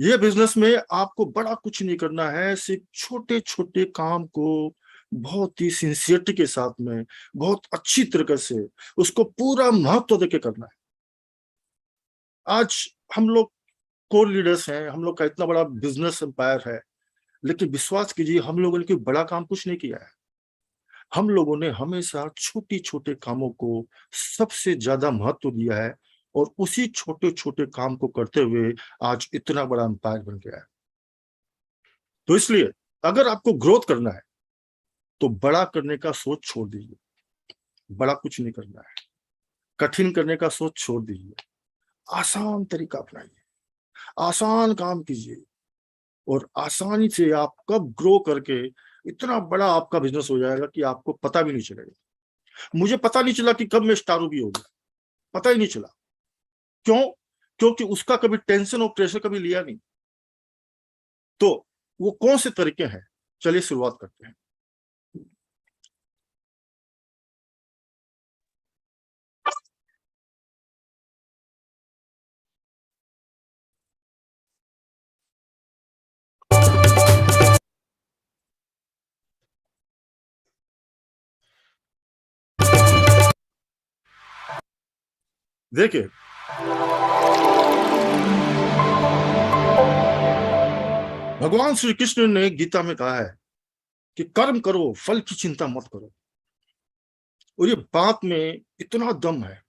ये बिजनेस में आपको बड़ा कुछ नहीं करना है, सिर्फ छोटे छोटे काम को बहुत ही सिंसियरिटी के साथ में, बहुत अच्छी तरीके से उसको पूरा महत्व देके करना है। आज हम लोग कोर लीडर्स हैं, हम लोग का इतना बड़ा बिजनेस एम्पायर है, लेकिन विश्वास कीजिए हम लोगों ने कोई बड़ा काम कुछ नहीं किया है। हम लोगों ने हमेशा छोटे छोटे कामों को सबसे ज्यादा महत्व दिया है, और उसी छोटे छोटे काम को करते हुए आज इतना बड़ा एम्पायर बन गया है। तो इसलिए अगर आपको ग्रोथ करना है तो बड़ा करने का सोच छोड़ दीजिए। बड़ा कुछ नहीं करना है, कठिन करने का सोच छोड़ दीजिए, आसान तरीका अपनाइए, आसान काम कीजिए, और आसानी से आप कब ग्रो करके इतना बड़ा आपका बिजनेस हो जाएगा कि आपको पता भी नहीं चलेगा। मुझे पता नहीं चला कि कब मैं स्टार भी हो गया, पता ही नहीं चला। क्यों? क्योंकि उसका कभी टेंशन और प्रेशर कभी लिया नहीं। तो वो कौन से तरीके हैं, चलिए शुरुआत करते हैं। देखिए, भगवान श्री कृष्ण ने गीता में कहा है कि कर्म करो, फल की चिंता मत करो। और ये बात में इतना दम है,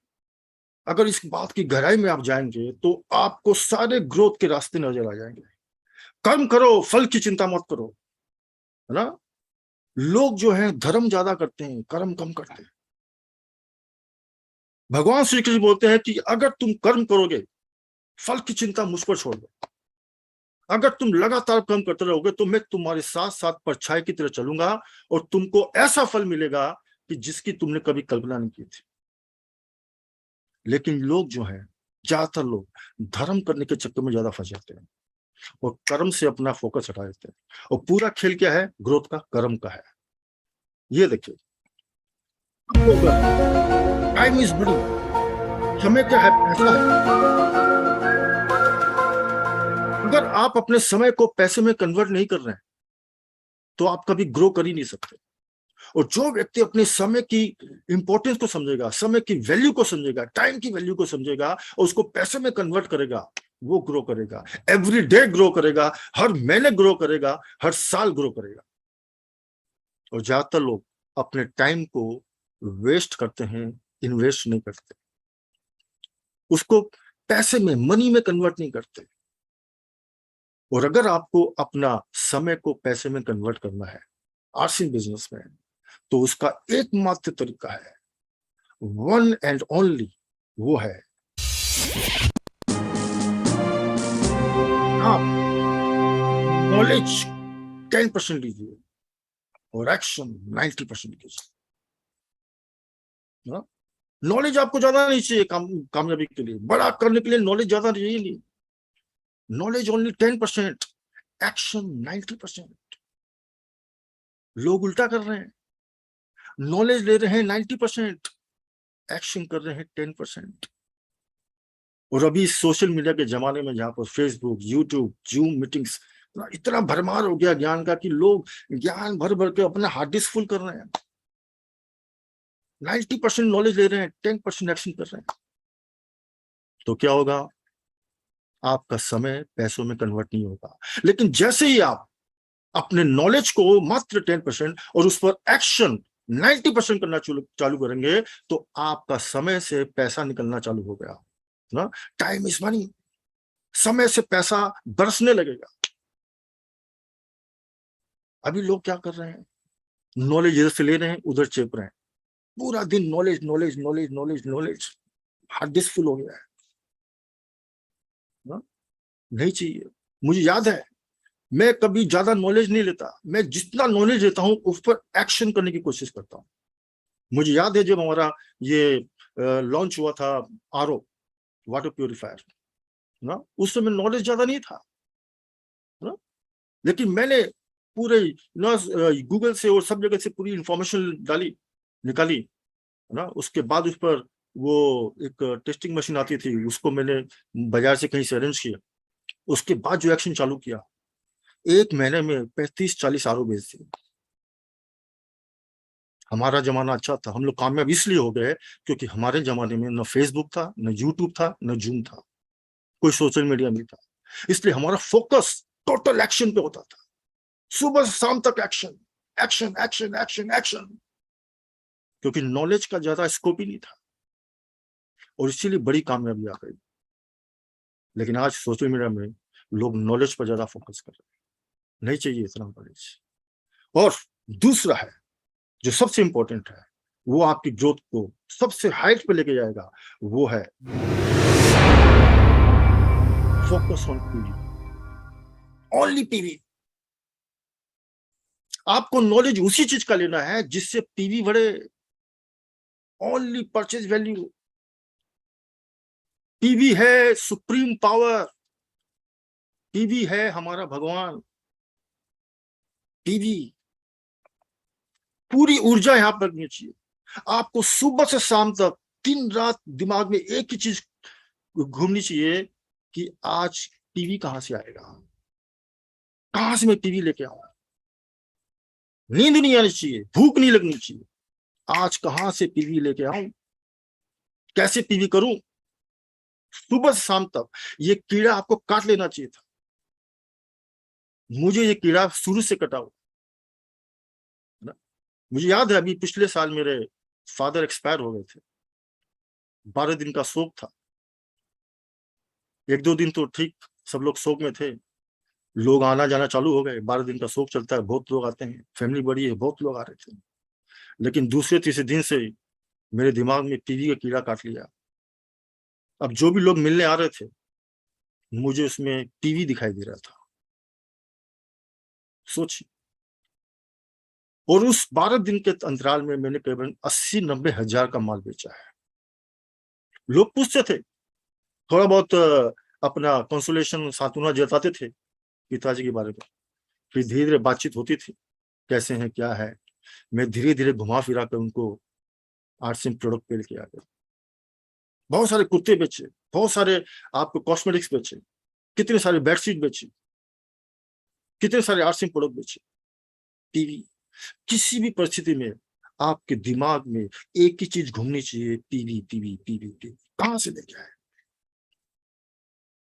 अगर इस बात की गहराई में आप जाएंगे तो आपको सारे ग्रोथ के रास्ते नजर आ जाएंगे। कर्म करो, फल की चिंता मत करो, है ना। लोग जो है धर्म ज्यादा करते हैं, कर्म कम करते हैं। भगवान श्री कृष्ण बोलते हैं कि अगर तुम कर्म करोगे, फल की चिंता मुझ पर छोड़ दो। अगर तुम लगातार कर्म करते रहोगे तो मैं तुम्हारे साथ साथ परछाई की तरह चलूंगा, और तुमको ऐसा फल मिलेगा कि जिसकी तुमने कभी कल्पना नहीं की थी। लेकिन लोग जो है, ज्यादातर लोग धर्म करने के चक्कर में ज्यादा फंस जाते हैं, और कर्म से अपना फोकस हटा देते हैं। और पूरा खेल क्या है? ग्रोथ का, कर्म का है। ये देखिए, टाइम इज मनी। समय क्या है? पैसा है। अगर आप अपने समय को पैसे में कन्वर्ट नहीं कर रहे हैं तो आप कभी ग्रो कर ही नहीं सकते। और जो व्यक्ति अपने समय की इंपॉर्टेंस को समझेगा, समय की वैल्यू को समझेगा, टाइम की वैल्यू को समझेगा और उसको पैसे में कन्वर्ट करेगा, वो ग्रो करेगा। एवरी डे ग्रो करेगा, हर महीने ग्रो करेगा, हर साल ग्रो करेगा। और ज्यादातर लोग अपने टाइम को वेस्ट करते हैं, इन्वेस्ट नहीं करते, उसको पैसे में, मनी में कन्वर्ट नहीं करते। और अगर आपको अपना समय को पैसे में कन्वर्ट करना है आरसी बिजनेस में, तो उसका एकमात्र तरीका है, वन एंड ओनली, वो है आप नॉलेज 10% लीजिए और एक्शन 90% कीजिए। नॉलेज आपको ज्यादा नहीं चाहिए कामयाबी के लिए, बड़ा करने के लिए नॉलेज ज्यादा चाहिए नहीं। Knowledge only 10%, action 90%। लोग उल्टा कर रहे हैं, नॉलेज ले रहे हैं 90%, एक्शन कर रहे हैं 10%। और अभी सोशल मीडिया के जमाने में जहां पर फेसबुक, यूट्यूब, जूम मीटिंग्स, इतना भरमार हो गया ज्ञान का कि लोग ज्ञान भर भर के अपना हार्ड डिस्क फुल कर रहे हैं। 90% नॉलेज ले रहे हैं, 10% एक्शन कर रहे हैं। तो क्या होगा? आपका समय पैसों में कन्वर्ट नहीं होगा। लेकिन जैसे ही आप अपने नॉलेज को मात्र 10% और उस पर एक्शन 90% करना चालू करेंगे, तो आपका समय से पैसा निकलना चालू हो गया ना। Time is money. समय से पैसा बरसने लगेगा। अभी लोग क्या कर रहे हैं? नॉलेज इधर से ले रहे हैं, उधर चेप रहे हैं। पूरा दिन knowledge knowledge knowledge knowledge knowledge, hard disk full हो गया है ना? नहीं चाहिए। मुझे याद है, मैं कभी ज्यादा नॉलेज नहीं लेता, मैं जितना नॉलेज लेता हूं उस पर एक्शन करने की कोशिश करता हूं। मुझे याद है जब हमारा ये लॉन्च हुआ था, आरओ वाटर प्यूरिफायर ना, उस समय नॉलेज ज्यादा नहीं था ना। लेकिन मैंने पूरे ना गूगल से और सब जगह से पूरी इंफॉर्मेशन डाली, निकाली ना। उसके बाद उस पर वो एक टेस्टिंग मशीन आती थी, उसको मैंने बाजार से कहीं से अरेंज किया। उसके बाद जो एक्शन चालू किया, 1 महीने में 35-40 आरओ बेच दिए। हमारा जमाना अच्छा था, हम लोग कामयाब इसलिए हो गए क्योंकि हमारे जमाने में न फेसबुक था, न यूट्यूब था, न जूम था, कोई सोशल मीडिया नहीं था। इसलिए हमारा फोकस टोटल एक्शन पे होता था, सुबह से शाम तक action, action, action, action, action, क्योंकि नॉलेज का ज्यादा स्कोप ही नहीं था, और इसीलिए बड़ी कामयाबी आ गई। लेकिन आज सोशल मीडिया में लोग नॉलेज पर ज्यादा फोकस कर रहे हैं, नहीं चाहिए इतना नॉलेज। और दूसरा है जो सबसे इंपॉर्टेंट है, वो आपकी ग्रोथ को सबसे हाइट पे लेके जाएगा, वो है focus on PV, only PV. आपको नॉलेज उसी चीज का लेना है जिससे पीवी बढ़े, ओनली परचेज वैल्यू। पीवी है सुप्रीम पावर, पीवी है हमारा भगवान, पीवी पूरी ऊर्जा यहां पर लगनी चाहिए। आपको सुबह से शाम तक दिन रात दिमाग में एक ही चीज घूमनी चाहिए कि आज पीवी कहां से आएगा, कहां से मैं पीवी लेके आऊं। नींद नहीं आनी चाहिए, भूख नहीं लगनी चाहिए, आज कहां से पीवी लेके आऊं, कैसे पीवी करूं। सुबह से शाम तक ये कीड़ा आपको काट लेना चाहिए था। मुझे ये कीड़ा शुरू से कटा हुआ ना। मुझे याद है अभी पिछले साल मेरे फादर एक्सपायर हो गए थे, 12 दिन का शोक था। 1-2 दिन तो ठीक, सब लोग शोक में थे, लोग आना जाना चालू हो गए। 12 दिन का शोक चलता है, बहुत लोग आते हैं, फैमिली बड़ी है, बहुत लोग आ रहे थे। लेकिन दूसरे तीसरे दिन से मेरे दिमाग में पीवी का कीड़ा काट लिया। अब जो भी लोग मिलने आ रहे थे, मुझे उसमें पीवी दिखाई दे रहा था, सोचिए। और उस 12 दिन के अंतराल में मैंने करीबन 80-90 हजार का माल बेचा है। लोग पूछते थे, थोड़ा बहुत अपना कंसोलेशन सांत्वना जताते थे पिताजी के बारे में। फिर धीरे धीरे बातचीत होती थी, कैसे हैं क्या है। मैं धीरे धीरे घुमा फिरा कर उनको आर्टसिम प्रोडक्ट पे लेके आ गया। बहुत सारे कुर्ते बेचे, बहुत सारे आपको कॉस्मेटिक्स बेचे, कितने सारे बेडशीट बेचे, कितने सारे आर्टसिम प्रोडक्ट बेचे। पीवी, किसी भी परिस्थिति में आपके दिमाग में एक ही चीज घूमनी चाहिए, पीवी, पीवी, पीवी, पीवी, कहां से लेके आए।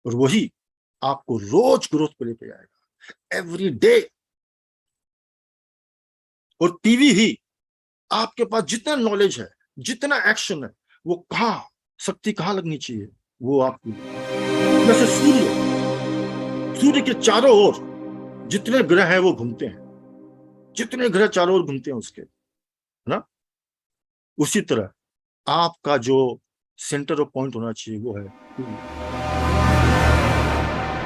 और वही आपको रोज ग्रोथ पे लेके जाएगा, एवरी डे। और पीवी ही आपके पास जितना नॉलेज है, जितना एक्शन है, वो कहाँ शक्ति कहाँ लगनी चाहिए, वो आपकी। जैसे सूर्य, सूर्य के चारों ओर जितने ग्रह हैं वो घूमते हैं, जितने ग्रह चारों ओर घूमते हैं उसके, है ना। उसी तरह आपका जो सेंटर ऑफ पॉइंट होना चाहिए वो है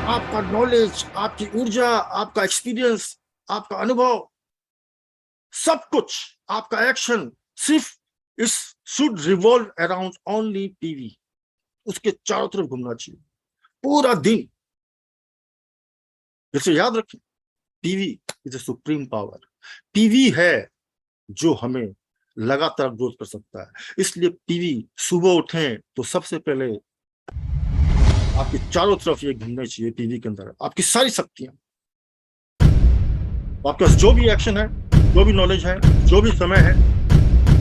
आपका नॉलेज, आपकी ऊर्जा, आपका एक्सपीरियंस, आपका अनुभव, सब कुछ, आपका एक्शन सिर्फ इस should revolve around only PV. उसके चारों तरफ घूमना चाहिए पूरा दिन। जैसे याद रखें, PV is a supreme power. PV है जो हमें लगातार ग्रोथ कर सकता है। इसलिए पीवी, सुबह उठें तो सबसे पहले आपके चारों तरफ ये घूमना चाहिए, पीवी के अंदर आपकी सारी शक्तियां, आपके पास जो भी एक्शन है, जो भी नॉलेज है, जो भी समय है,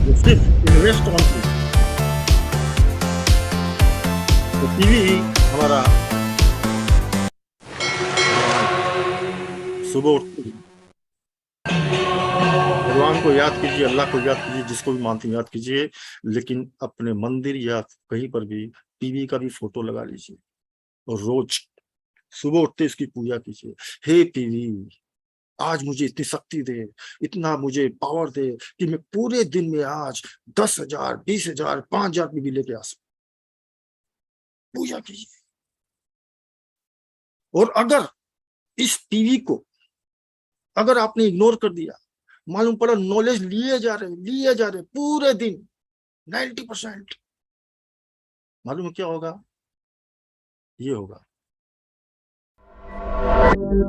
वो सिर्फ इन्वेस्ट ऑन पीवी। तो पीवी ही हमारा सुबह उठते ही भगवान को याद कीजिए, अल्लाह को याद कीजिए, जिसको भी मानते हैं याद कीजिए, लेकिन अपने मंदिर या कहीं पर भी पीवी का भी फोटो लगा लीजिए और रोज सुबह उठते इसकी पूजा कीजिए। हे पीवी, आज मुझे इतनी शक्ति दे, इतना मुझे पावर दे कि मैं पूरे दिन में आज 10,000, 20,000, 5,000 पीवी लेके आ सकूं। पूजा कीजिए। और अगर इस पीवी को अगर आपने इग्नोर कर दिया, मालूम पड़ा नॉलेज लिए जा रहे पूरे दिन 90%, मालूम क्या होगा, ये होगा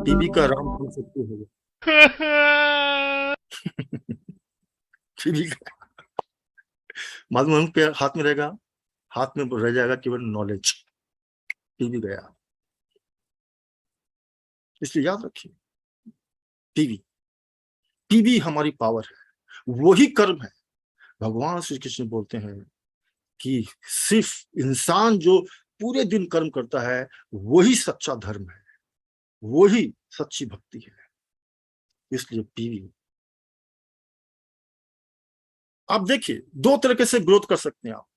टीबी का राम बन सकते हो। टीबी का मालूम हम पे हाथ में रहेगा, हाथ में रह जाएगा केवल नॉलेज। टीबी गया। इसलिए याद रखिए, पीवी पीवी हमारी पावर है, वही कर्म है। भगवान श्री कृष्ण बोलते हैं कि सिर्फ इंसान जो पूरे दिन कर्म करता है वही सच्चा धर्म है, वही सच्ची भक्ति है। इसलिए पीवी, आप देखिए दो तरीके से ग्रोथ कर सकते हैं आप।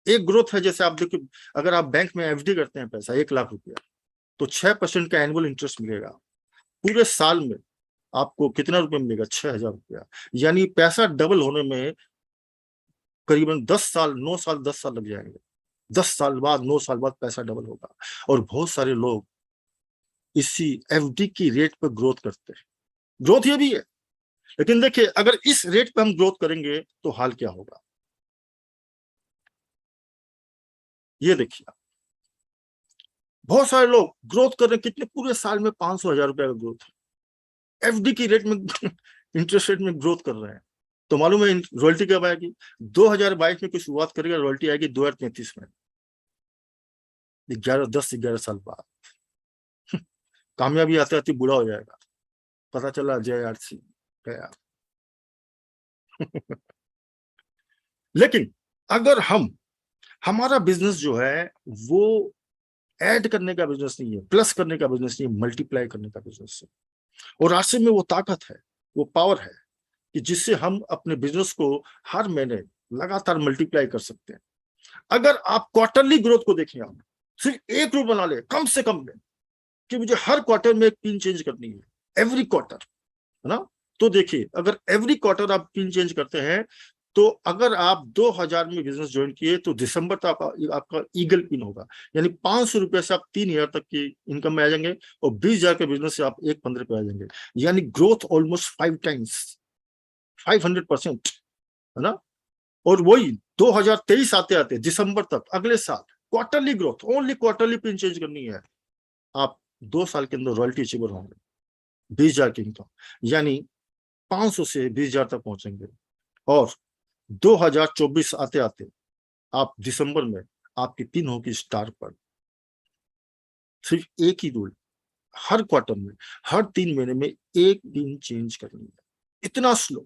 एक ग्रोथ है, जैसे आप देखिए, अगर आप बैंक में एफडी करते हैं पैसा 1 लाख रुपया, तो 6% का एनुअल इंटरेस्ट मिलेगा। पूरे साल में आपको कितना रुपया मिलेगा? 6,000 रुपया। यानी पैसा डबल होने में करीबन 10 साल, 9 साल, 10 साल लग जाएंगे। 10 साल बाद, 9 साल बाद पैसा डबल होगा। और बहुत सारे लोग इसी एफडी की रेट पर ग्रोथ करते हैं। ग्रोथ ये भी है, लेकिन देखिए अगर इस रेट पे हम ग्रोथ करेंगे तो हाल क्या होगा, ये देखिए। बहुत सारे लोग ग्रोथ कर रहे हैं, कितने पूरे साल में 500,000 रुपया का ग्रोथ है, एफडी की रेट में इंटरेस्ट रेट में ग्रोथ कर रहे हैं। तो मालूम है रॉयल्टी कब आएगी? 2022 में कुछ शुरुआत करेगा, रॉयल्टी आएगी 2033 में, 11 साल बाद। कामयाबी आते आते बूढ़ा हो जाएगा, पता चला जय आरसी गया। लेकिन अगर हमारा बिजनेस जो है वो ऐड करने का बिजनेस नहीं है, प्लस करने का बिजनेस नहीं है, मल्टीप्लाई करने का बिजनेस है। और राशि में वो ताकत है, वो पावर है कि जिससे हम अपने बिजनेस को हर महीने लगातार मल्टीप्लाई कर सकते हैं। अगर आप क्वार्टरली ग्रोथ को देखें, आप सिर्फ एक रूल बना ले कम से कम में कि मुझे हर क्वार्टर में एक पिन चेंज करनी है, एवरी क्वार्टर, है ना। तो देखिए अगर एवरी क्वार्टर आप पिन चेंज करते हैं, तो अगर आप 2000 में बिजनेस ज्वाइन किए तो दिसंबर तक आपका ईगल पिन होगा। यानी 500 रुपए से आप 3000 तक की इनकम में आ जाएंगे, और 20,000 के बिजनेस से आप 1,15 पे आ जाएंगे। यानी ग्रोथ ऑलमोस्ट 5 टाइम्स, 500%, है ना। और वही 2023 आते आते दिसंबर तक अगले साल quarterly growth, only quarterly pin change करनी है। आप 2 साल के अंदर रॉयल्टी अचीवर होंगे, 20,000 की इनकम, यानी 500 से 20,000 तक पहुंचेंगे। और 2024 आते आते आप दिसंबर में आपकी पिन होगी स्टार पर। सिर्फ एक ही रूल, हर क्वार्टर में, हर 3 महीने में एक पिन चेंज करनी है। इतना स्लो।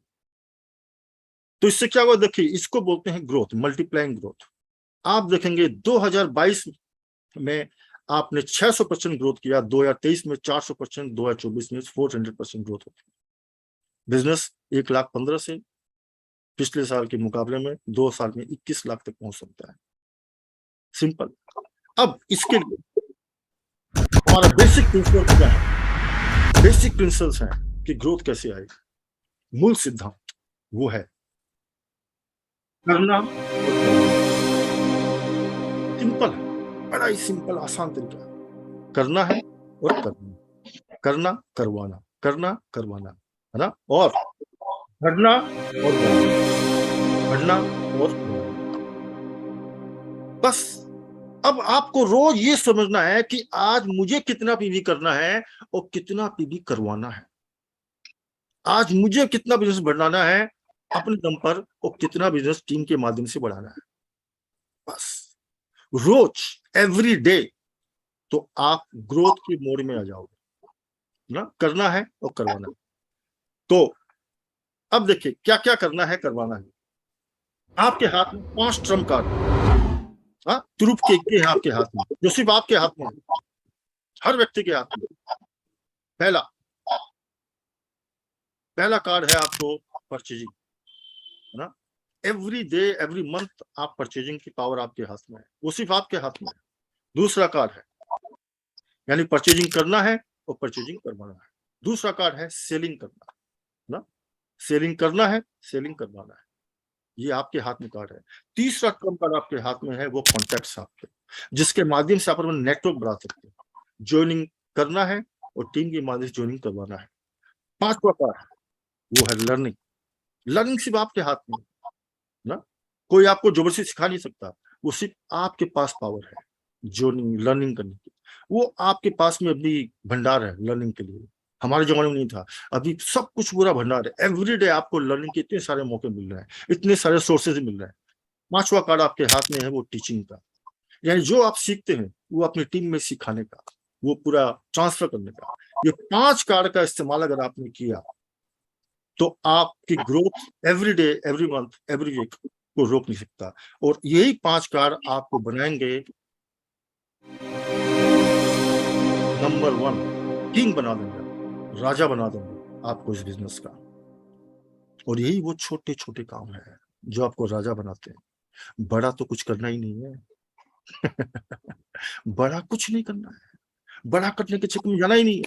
तो इससे क्या हुआ? देखिए इसको बोलते हैं ग्रोथ, मल्टीप्लाइंग ग्रोथ। आप देखेंगे 2022 में आपने 600% ग्रोथ किया, 2023 में 400%, 2024 में 400% ग्रोथ होती है। बिजनेस 1,15,000 से पिछले साल के मुकाबले में 2 साल में 21 लाख तक पहुंच सकता है। सिंपल। अब इसके लिए हमारा बेसिक प्रिंसिपल क्या है? बेसिक प्रिंसिपल्स हैं कि ग्रोथ कैसे आएगी। मूल सिद्धांत वो है करना। सिंपल है, बड़ा ही सिंपल आसान तरीका। करना है और करना, करना करवाना, करना करवाना, है ना। और घटना और घटना और बस। अब आपको रोज ये समझना है कि आज मुझे कितना पीवी करना है और कितना पीवी करवाना है। आज मुझे कितना बिजनेस बढ़ाना है अपने दम पर और कितना बिजनेस टीम के माध्यम से बढ़ाना है। बस रोज, एवरी डे, तो आप ग्रोथ के मोड में आ जाओगे ना। करना है और करवाना है। तो अब देखिए क्या क्या करना है, करवाना है। आपके हाथ में 5 ट्रम्प कार्ड, हाँ, ट्रूप के आपके हाथ में, जो सिर्फ आपके हाथ में है, हर व्यक्ति के हाथ में। पहला कार्ड है आपको परचेजिंग, है ना। एवरी डे, एवरी मंथ आप परचेजिंग की पावर आपके हाथ में है, वो सिर्फ आपके हाथ में है। दूसरा कार्ड है, यानी परचेजिंग करना है और परचेजिंग करवाना है। दूसरा कार्ड है सेलिंग करना, है ना। सेलिंग करना है, सेलिंग करवाना है, ये आपके हाथ में कार्ड है। तीसरा ट्रम्प कार्ड आपके हाथ में है, वो कॉन्टैक्ट्स आपके, जिसके माध्यम से आप अपना नेटवर्क बढ़ा सकते हैं। ज्वाइनिंग करना है और टीम के माध्यम से ज्वाइनिंग करवाना है। पांचवा कार्ड वो है लर्निंग। लर्निंग सिर्फ आपके हाथ में, ना। कोई आपको जबरदस्ती सिखा नहीं सकता, वो सिर्फ आपके पास पावर है ज्वाइनिंग, लर्निंग करने की। वो आपके पास में अभी भंडार है लर्निंग के लिए। हमारे जमाने में नहीं था, अभी सब कुछ पूरा भंडार है। एवरीडे आपको लर्निंग के इतने सारे मौके मिल रहे हैं, इतने सारे सोर्सेज मिल रहे हैं। पांचवा कार्ड आपके हाथ में है, वो टीचिंग का, यानी जो आप सीखते हैं वो अपनी टीम में सिखाने का, वो पूरा ट्रांसफर करने का। ये 5 कार्ड का इस्तेमाल अगर आपने किया तो आपकी growth every day, every month, every week को रोक नहीं सकता। और यही 5 कार्ड आपको बनाएंगे नंबर 1, किंग बना देंगे, राजा बना देंगे आपको इस बिजनेस का। और यही वो छोटे छोटे काम है जो आपको राजा बनाते हैं। बड़ा तो कुछ करना ही नहीं है। बड़ा कुछ नहीं करना है, बड़ा करने के चक्कर में जाना ही नहीं है।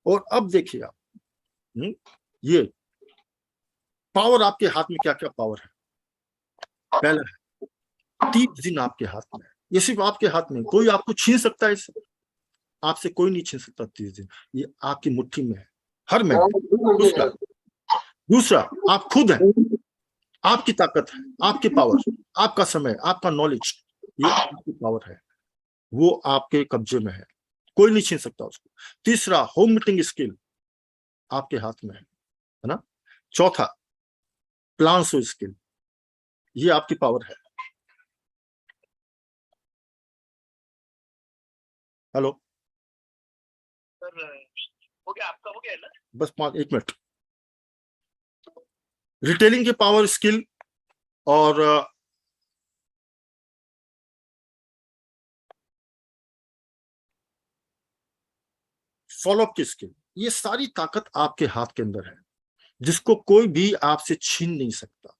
और अब देखिए आप, ये पावर आपके हाथ में क्या क्या पावर है। पहला है 30 दिन आपके हाथ में, ये सिर्फ आपके हाथ में, कोई आपको छीन सकता है इससे? आपसे कोई नहीं छीन सकता 30 दिन, ये आपकी मुट्ठी में है हर महीने। दूसरा दूसरा आप खुद हैं, आपकी ताकत है, आपकी पावर, आपका समय, आपका नॉलेज, ये आपकी पावर है, वो आपके कब्जे में है, कोई नहीं छीन सकता उसको। तीसरा होम मीटिंग स्किल आपके हाथ में है ना। चौथा प्लान सो स्किल, ये आपकी पावर है। हेलो सर, हो गया आपका, हो गया ना? बस 1 मिनट। रिटेलिंग की पावर स्किल और फॉलोअप की स्किल, ये सारी ताकत आपके हाथ के अंदर है जिसको कोई भी आपसे छीन नहीं सकता।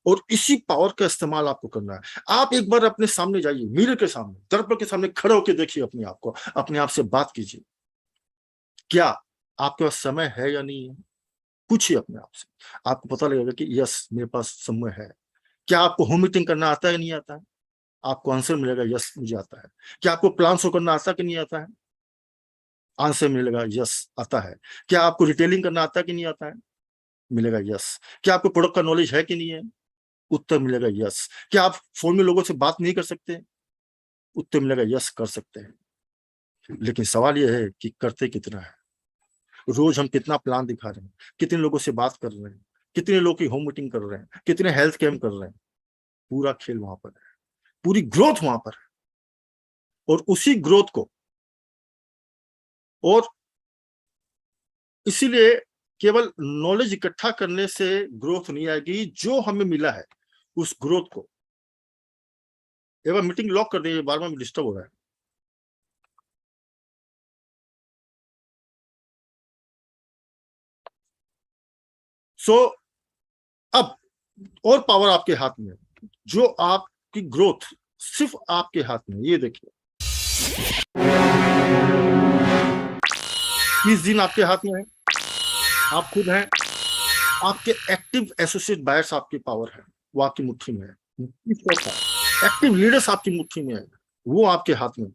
और इसी पावर का इस्तेमाल आपको करना है। आप एक बार अपने सामने जाइए, मिरर के सामने, दर्पण के सामने खड़े होकर देखिए अपने आप को, अपने आप से बात कीजिए, क्या आपके पास समय है या नहीं है। पूछिए अपने आप से, आपको पता लगेगा कि यस मेरे पास समय है। क्या आपको होम मीटिंग करना आता है या नहीं आता है? आपको आंसर मिलेगा यस मुझे आता है। क्या आपको प्लान शो करना आता है कि नहीं आता है? आंसर मिलेगा यस आता है। क्या आपको रिटेलिंग करना आता है कि नहीं आता है? मिलेगा यस। क्या आपको प्रोडक्ट का नॉलेज है कि नहीं है? उत्तर मिलेगा यस। क्या आप फोन में लोगों से बात नहीं कर सकते? उत्तर मिलेगा यस कर सकते हैं। लेकिन सवाल यह है कि करते कितना है। रोज हम कितना प्लान दिखा रहे हैं, कितने लोगों से बात कर रहे हैं, कितने लोगों की होम मीटिंग कर रहे हैं, कितने हेल्थ कैम्प कर रहे हैं। पूरा खेल वहां पर है, पूरी ग्रोथ वहां पर है। और उसी ग्रोथ को, और इसीलिए केवल नॉलेज इकट्ठा करने से ग्रोथ नहीं आएगी, जो हमें मिला है उस ग्रोथ को। एक बार मीटिंग लॉक कर दीजिए, बार बार डिस्टर्ब हो रहा है। सो अब और पावर आपके हाथ में, जो आपकी ग्रोथ सिर्फ आपके हाथ में। ये देखिए 30 दिन आपके हाथ में है, आप खुद हैं, आपके एक्टिव एसोसिएट बायर्स आपकी पावर है, वो आपकी मुट्ठी में है। एक्टिव लीडर्स आपकी मुट्ठी में है, वो आपके हाथ में।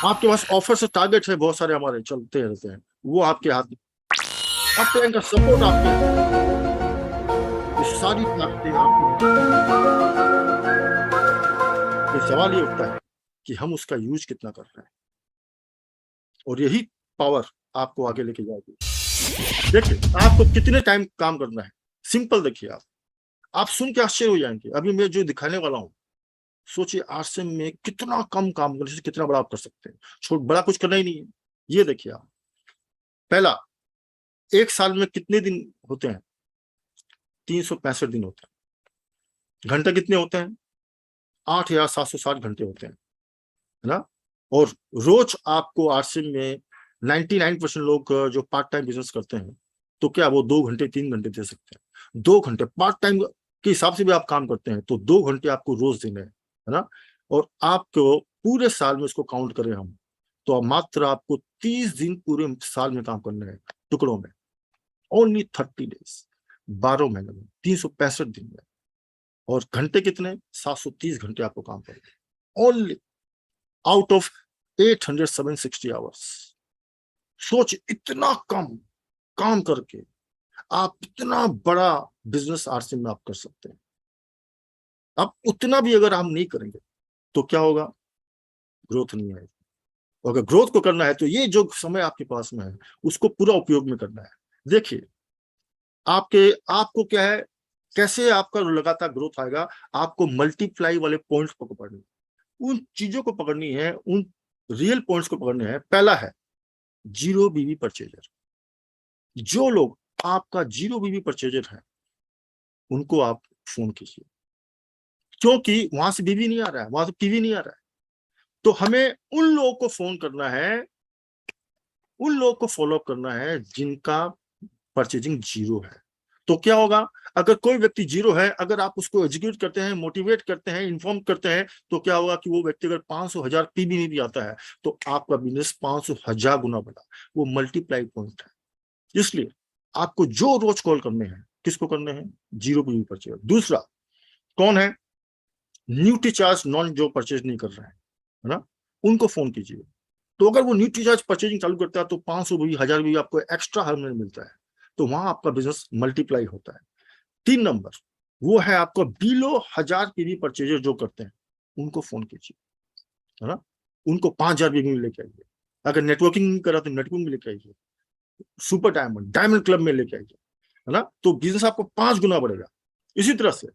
आपके पास ऑफर से टारगेट है बहुत सारे हमारे चलते रहते हैं, वो आपके हाथ में। आपके का सपोर्ट आपके, ये सारी ताकतें आपकी। ये सवाल ये उठता है कि हम उसका यूज कितना कर रहे हैं, और यही पावर आपको आगे लेके जाएगी। देखिए आपको कितने टाइम काम करना है, सिंपल देखिए। आप सुन के आश्चर्य हो जाएंगे, अभी मैं जो दिखाने वाला हूँ, सोचिए आज से में कितना कम काम करने से कितना बड़ा आप कर सकते हैं। छोट बड़ा कुछ करना ही नहीं है। ये देखिए आप, पहला, एक साल में कितने दिन होते हैं? 365 दिन होते हैं। घंटे कितने होते हैं? 8,760 घंटे होते हैं, है ना। और रोज आपको आरसीएम में 99% लोग जो पार्ट टाइम बिजनेस करते हैं, तो क्या वो 2 घंटे 3 घंटे दे सकते हैं? 2 घंटे पार्ट टाइम के हिसाब से भी आप काम करते हैं तो 2 घंटे आपको रोज देने हैं, है ना। और आपको पूरे साल में इसको काउंट करें हम, तो अब मात्र आपको 30 दिन पूरे साल में काम करने हैं, टुकड़ों में। ओनली 30 डेज, 12 महीने में 365 दिन में। और घंटे कितने? 730 घंटे आपको काम करेंगे, ओनली आउट ऑफ 800 760 आवर्स। सोच, इतना कम काम करके आप इतना बड़ा बिजनेस आरसी में आप कर सकते हैं। अब उतना भी अगर हम नहीं करेंगे तो क्या होगा? ग्रोथ नहीं आएगी। अगर ग्रोथ को करना है तो ये जो समय आपके पास में है उसको पूरा उपयोग में करना है। देखिए आपके, आपको क्या है, कैसे आपका लगातार ग्रोथ आएगा? आपको मल्टीप्लाई वाले पॉइंट्स को पकड़नी, उन चीजों को पकड़नी है, उन रियल पॉइंट्स को पकड़ने हैं। पहला है जीरो बीवी परचेजर। जो लोग आपका जीरो बीवी परचेजर है उनको आप फोन कीजिए, क्योंकि वहां से बीवी नहीं आ रहा है, वहां से पीवी नहीं आ रहा है। तो हमें उन लोगों को फोन करना है, उन लोगों को फॉलो अप करना है जिनका परचेजिंग जीरो है। तो क्या होगा, अगर कोई व्यक्ति जीरो है, अगर आप उसको एजुकेट करते हैं, मोटिवेट करते हैं, इन्फॉर्म करते हैं, तो क्या होगा कि वो व्यक्ति अगर 500,000 पीबी में भी आता है तो आपका बिजनेस 500,000 गुना बढ़ा। वो मल्टीप्लाई पॉइंट है। इसलिए आपको जो रोज कॉल करने हैं, किसको करने हैं? Zero PB purchase. दूसरा कौन है? न्यूट्री चार्ज नॉन, जो परचेज नहीं कर रहे हैं, है ना, उनको फोन कीजिए। तो अगर वो न्यूट्री चार्ज परचेजिंग चालू करता है तो 500 भी, 1000 भी आपको एक्स्ट्रा हर महीने मिलता है। तो वहां आपका बिजनेस मल्टीप्लाई होता है। 3 नंबर वो है आपको बिलो 1000 पीवी परचेजर जो करते हैं, उनको फोन कीजिए, है ना, उनको 5000 पीवी में लेके आइए। अगर नेटवर्किंग नहीं करा तो नेटवर्किंग में लेके आइए, सुपर डायमंड, डायमंड क्लब में लेके आइए, है ना, तो बिजनेस आपको 5 गुना बढ़ेगा। इसी तरह से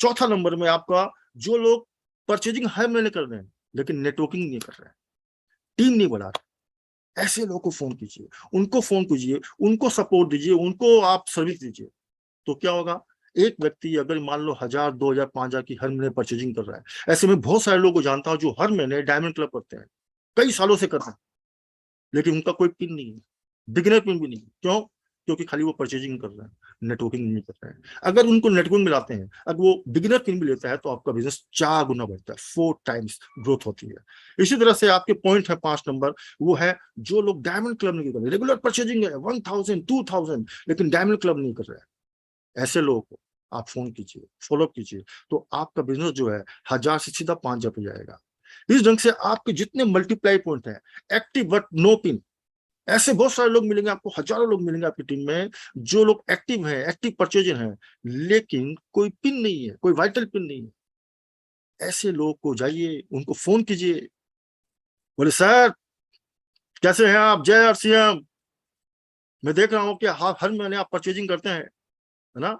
चौथा नंबर में आपका, जो लोग परचेजिंग हर महीने कर रहे हैं लेकिन नेटवर्किंग नहीं कर रहे हैं, टीम नहीं बढ़ा रहे, ऐसे लोगों को फोन कीजिए, उनको फोन कीजिए, उनको सपोर्ट दीजिए, उनको आप सर्विस दीजिए। तो क्या होगा, एक व्यक्ति अगर मान लो 1000, 2000, 5000 की हर महीने परचेजिंग कर रहा है, ऐसे में बहुत सारे लोगों को जानता हूं जो हर महीने डायमंड क्लब करते हैं, कई सालों से कर रहे हैं, लेकिन उनका कोई पिन नहीं है, बिगिनर पिन भी नहीं। क्यों? क्योंकि खाली वो परचेजिंग कर रहे हैं, नेटवर्किंग नहीं कर रहे हैं। अगर उनको नेटवर्किंग में लाते हैं, अगर वो बिगिनर पिन भी लेता है, तो आपका बिजनेस 4 गुना बढ़ता है, 4 टाइम्स ग्रोथ होती है। इसी तरह से आपके पॉइंट है 5 नंबर, वो है जो लोग डायमंड क्लब नहीं कर रहे, रेगुलर परचेजिंग है 1000, 2000, लेकिन डायमंड क्लब नहीं कर रहे हैं, ऐसे लोगों को आप फोन कीजिए, फॉलोअप कीजिए, तो आपका बिजनेस जो है 1000 से सीधा 5000 पे जाएगा। इस ढंग से आपके जितने मल्टीप्लाई पॉइंट हैं, एक्टिव बट नो पिन, ऐसे बहुत सारे लोग मिलेंगे आपको, हजारों लोग मिलेंगे आपकी टीम में, जो लोग एक्टिव हैं, एक्टिव परचेजर हैं, लेकिन कोई पिन नहीं है, कोई वाइटल पिन नहीं है। ऐसे लोग को जाइए, उनको फोन कीजिए, बोले सर कैसे हैं आप, जय RCM, मैं देख रहा हूँ कि हर महीने आप परचेजिंग करते हैं, है ना,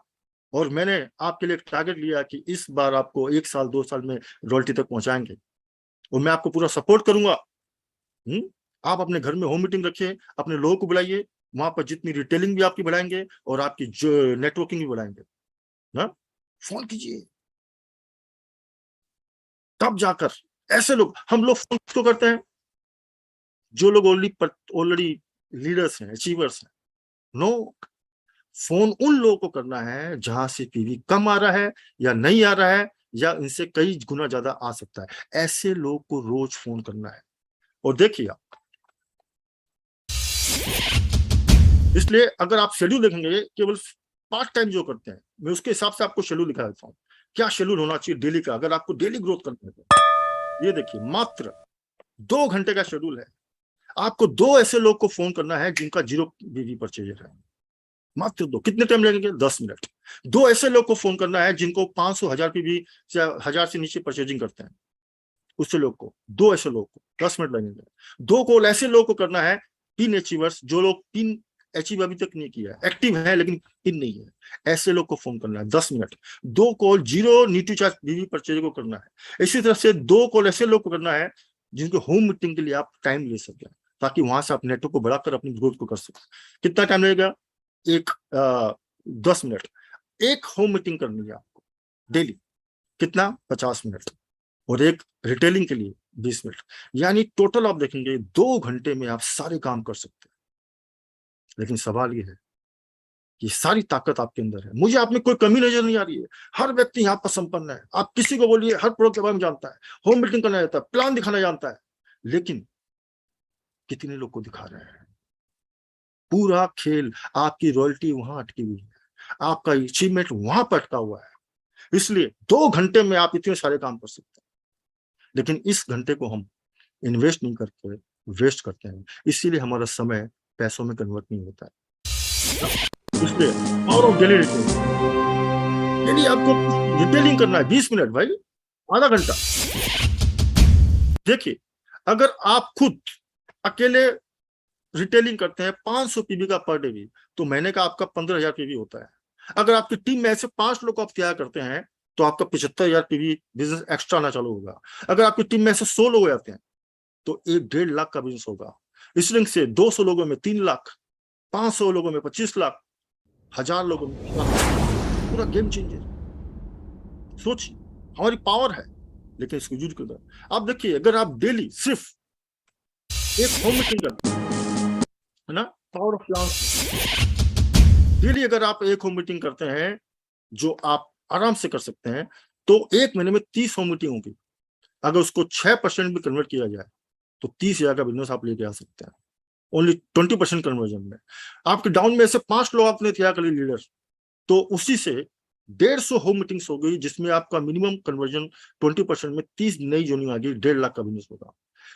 और मैंने आपके लिए एक टारगेट लिया कि इस बार आपको 1 साल 2 साल में रॉयल्टी तक पहुंचाएंगे, और मैं आपको पूरा सपोर्ट करूंगा। हम्म, आप अपने घर में होम मीटिंग रखिए, अपने लोगों को बुलाइए, वहां पर जितनी रिटेलिंग भी आपकी बढ़ाएंगे और आपकी जो नेटवर्किंग भी बढ़ाएंगे ना, फोन कीजिए। तब जाकर ऐसे लोग, हम लोग फोन तो करते हैं जो लोग ऑलरेडी लीडर्स हैं, अचीवर्स हैं। नो, फोन उन लोगों को करना है जहां से पीवी कम आ रहा है या नहीं आ रहा है, या इनसे कई गुना ज्यादा आ सकता है, ऐसे लोग को रोज फोन करना है। और देखिए आप, इसलिए अगर आप शेड्यूल देखेंगे, केवल पार्ट टाइम जो करते हैं, मैं उसके हिसाब से आपको शेड्यूल दिखा देता हूँ, क्या शेड्यूल होना चाहिए डेली का, अगर आपको डेली ग्रोथ करना है तो। ये देखिए, मात्र 2 घंटे का शेड्यूल है। आपको 2 ऐसे लोग को फोन करना है जिनका जीरो बीवी परचेजर है, मात्र 2। कितने टाइम लगेंगे? 10 मिनट। 2 ऐसे लोग को फोन करना है जिनको 500, 1000 पीवी से 1000 से नीचे परचेजिंग करते हैं, उससे लोग को, 2 ऐसे लोग को 10 मिनट लगेंगे। 2 कॉल ऐसे लोग को करना है, पिन अचीवर्स, जो लोग पिन अचीव अभी तक नहीं किया, एक्टिव है लेकिन पिन नहीं है, ऐसे लोग को फोन करना है 10 minute. 2 call zero Neetu charge बीवी परचेज को करना है। इसी तरह से 2 कॉल ऐसे लोग को करना है जिनको होम मीटिंग के लिए आप टाइम ले सकें, ताकि वहां से आप नेटवर्क को बढ़ाकर अपनी ग्रोथ को कर सकें। कितना टाइम लगेगा? एक 10 मिनट। एक होम मीटिंग करनी है आपको डेली, कितना? 50 मिनट। और एक रिटेलिंग के लिए 20 मिनट। यानी टोटल आप देखेंगे 2 घंटे में आप सारे काम कर सकते हैं। लेकिन सवाल ये है कि सारी ताकत आपके अंदर है, मुझे आप में कोई कमी नजर नहीं आ रही है, हर व्यक्ति यहाँ पर संपन्न है। आप किसी को बोलिए, हर प्रोडक्ट के बारे में जानता है, होम मीटिंग करना जानता है, प्लान दिखाना जानता है, लेकिन कितने लोग को दिखा रहे हैं? पूरा खेल, आपकी रॉयल्टी वहां अटकी हुई है, आपका अचीवमेंट वहां पर अटका हुआ है। इसलिए 2 घंटे में आप इतने सारे काम कर सकते हैं, लेकिन इस घंटे को हम इन्वेस्ट नहीं करके वेस्ट करते हैं, इसीलिए हमारा समय पैसों में कन्वर्ट नहीं होता है। इसलिए पावर ऑफ डेली रिटेलिंग, यदि आपको रिटेलिंग करना है 20 मिनट भाई, आधा घंटा। देखिए, अगर आप खुद अकेले रिटेलिंग करते हैं 500 पीवी का पर डे भी, तो महीने का आपका 15,000 पीवी होता है। अगर आपकी टीम में ऐसे 5 लोग आप तैयार करते हैं तो आपका 75,000 पीवी बिजनेस एक्स्ट्रा आना चालू होगा। अगर आपकी टीम में ऐसे 100 लोग हो जाते हैं तो 1-1.5 लाख का बिजनेस होगा। इस ढंग से 200 लोगों में 3 लाख, 500 लोगों में 25 लाख, 1000 लोगों में 50 लाख। पूरा गेम चेंजर। सोच, हमारी पावर है, लेकिन इसको यूज करना। आप देखिए, अगर आप डेली सिर्फ एक होम मीटिंग करते है ना, पावर ऑफ प्लान, डेली अगर आप एक होम मीटिंग करते हैं, जो आप आराम से कर सकते हैं, तो एक महीने में 30 होम मीटिंग होगी। अगर उसको 6% भी कन्वर्ट किया जाए तो 30,000 का बिजनेस आप लेके आ सकते हैं, ओनली 20% कन्वर्जन में। आपके डाउन में से 5 लोग आपने तैयार कर लिए लीडर, तो उसी से 150 होम मीटिंग्स हो गई, जिसमें आपका मिनिमम कन्वर्जन 20% में 30 नई जोनिंग आ गई, 1.5 लाख का बिजनेस होगा।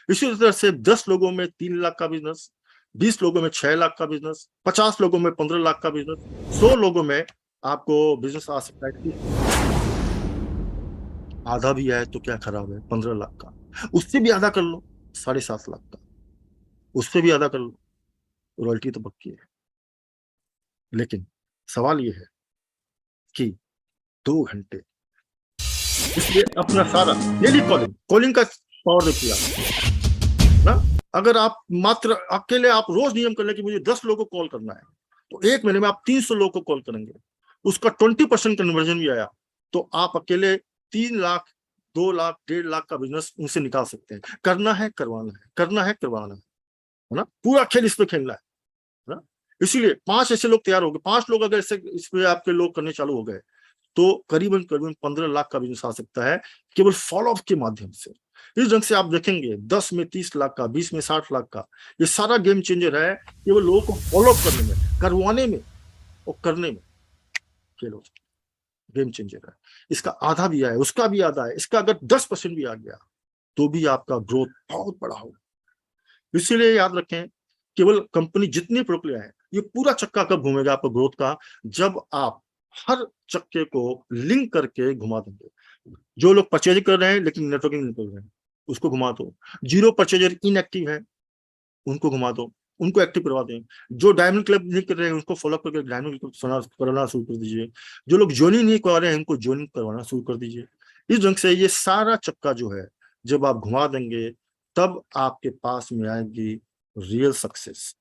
इसी तरह से 10 लोगों में 3 लाख का बिजनेस, 20 लोगों में 6 लाख का बिजनेस, 50 लोगों में 15 लाख का बिजनेस, 100 लोगों में आपको बिजनेस आ सकता है। आधा भी आए तो क्या खराब है, 15 लाख का। उससे भी आधा कर लो, 7.5 लाख का। उससे भी आधा कर लो, रॉयल्टी तो पक्की है। लेकिन सवाल ये है कि 2 घंटे, इसलिए अपना सारा डेली कॉलिंग का पावर देखिए आप ना। अगर आप मात्र अकेले आप रोज नियम कर ले कि मुझे 10 लोगों को कॉल करना है, तो एक महीने में आप 300 लोगों को कॉल करेंगे, उसका 20% कन्वर्जन भी आया, तो आप अकेले 3 लाख, 2 लाख, 1.5 लाख का बिजनेस उनसे निकाल सकते हैं। करना है करवाना है, करना है करवाना है ना, पूरा खेल इस पे खेलना है ना। इसीलिए 5 ऐसे लोग तैयार हो गए, 5 लोग अगर इस पे आपके लोग करने चालू हो गए, तो करीबन करीबन 15 लाख का बिजनेस आ सकता है, केवल फॉलोअप के माध्यम से। इस ढंग से आप देखेंगे 10 में 30 लाख का, 20 में 60 लाख का, ये सारा गेम चेंजर है, केवल लोगों को फॉलोअप करने में, करवाने में और करने में खेलो, गेम चेंजर है। इसका आधा भी आया, उसका भी आधा है, इसका अगर 10% भी आ गया तो भी आपका ग्रोथ बहुत बड़ा होगा। इसीलिए याद रखें, केवल कंपनी जितनी प्रोडक्ट ले आए, ये पूरा चक्का कब घूमेगा आपका ग्रोथ का, जब आप हर चक्के को लिंक करके घुमा देंगे। जो लोग परचेज कर रहे हैं लेकिन नेटवर्किंग नहीं कर रहे हैं, उसको घुमा दो। जीरो परचेजर इनएक्टिव है, उनको घुमा दो, उनको एक्टिव करवा दें। जो डायमंड क्लब नहीं कर रहे हैं, उनको फॉलो करके डायमंड क्लब कराना शुरू कर दीजिए। जो लोग ज्वाइनिंग नहीं करवा रहे हैं, उनको ज्वाइनिंग करवाना शुरू कर दीजिए। इस ढंग से ये सारा चक्का जो है, जब आप घुमा देंगे, तब आपके पास में आएगी रियल सक्सेस।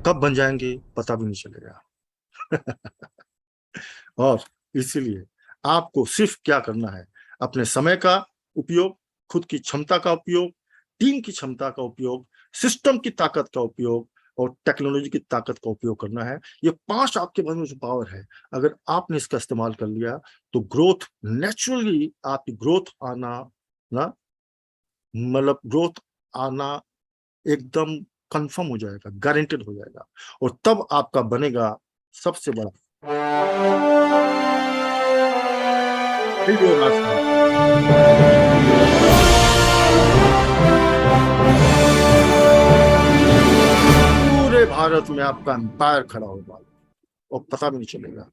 कब बन जाएंगे पता भी नहीं चलेगा। और इसीलिए आपको सिर्फ क्या करना है, अपने समय का उपयोग, खुद की क्षमता का उपयोग, टीम की क्षमता का उपयोग, सिस्टम की ताकत का उपयोग और टेक्नोलॉजी की ताकत का उपयोग करना है। ये 5 आपके पास में जो पावर है, अगर आपने इसका इस्तेमाल कर लिया, तो ग्रोथ नेचुरली, आपकी ग्रोथ आना ना, मतलब ग्रोथ आना एकदम कंफर्म हो जाएगा, गारंटेड हो जाएगा, और तब आपका बनेगा सबसे बड़ा पूरे भारत में आपका एम्पायर खड़ा होगा और पता भी नहीं चलेगा।